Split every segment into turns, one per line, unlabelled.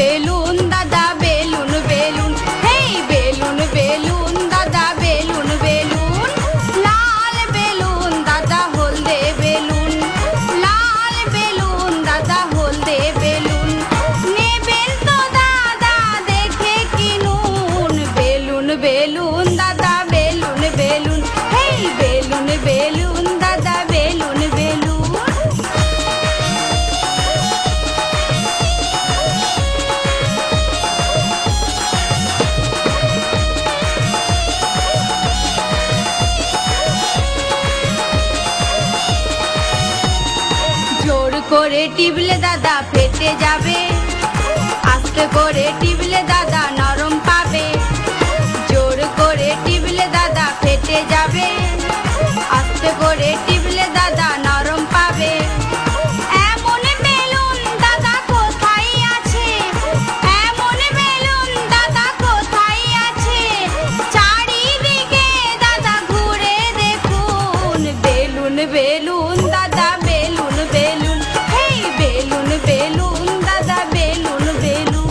Balloon দাদা balloon balloon, হেই balloon balloon দাদা balloon balloon, লাল balloon দাদা হলদে বেলুন, লাল বেলুন দাদা হলদে বেলুন, নেবেন তো দাদা দেখে কিনুন, বেলুন বেলুন দাদা বেলুন বেলুন, হেই বেলুন বেলুন দাদা বেলুন বেলুন। জোর করে টিপলে দাদা ফেটে যাবে, আস্তে করে টিপলে দাদা নরম পাবে, জোর করে টিপলে দাদা ফেটে যাবে, আস্তে করে টিপলে দাদা নরম পাবে। এমন বেলুন দাদা কোথায় আছে, এমন বেলুন দাদা কোথায় আছে, চারিদিকে দাদা ঘুরে দেখুন, বেলুন বেলুন দাদা বেলুন বেলুন, হেই বেলুন বেলুন দাদা বেলুন বেলুন।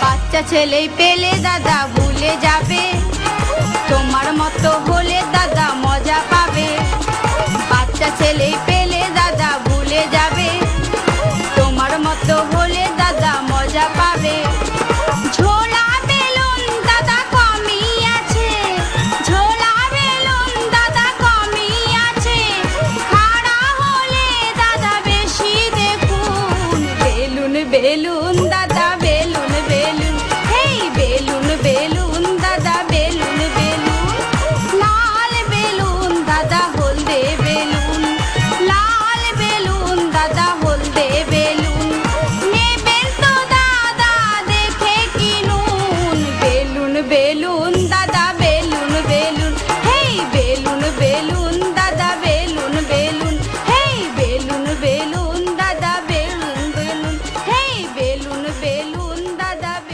বাচ্চা ছেলে পেলে দাদা ভুলে যাবে, তোমার মতো হলে দাদা মজা পাবে, বাচ্চা ছেলে পেলে দাদা ভুলে যাবে, তোমার মতো হলে দাদা মজা পাবে। ঝোলা বেলুন দাদা কমই আছে, ঝোলা বেলুন দাদা কমই আছে, খাড়া হলে দাদা বেশি দেখুন, বেলুন বেলুন দাদা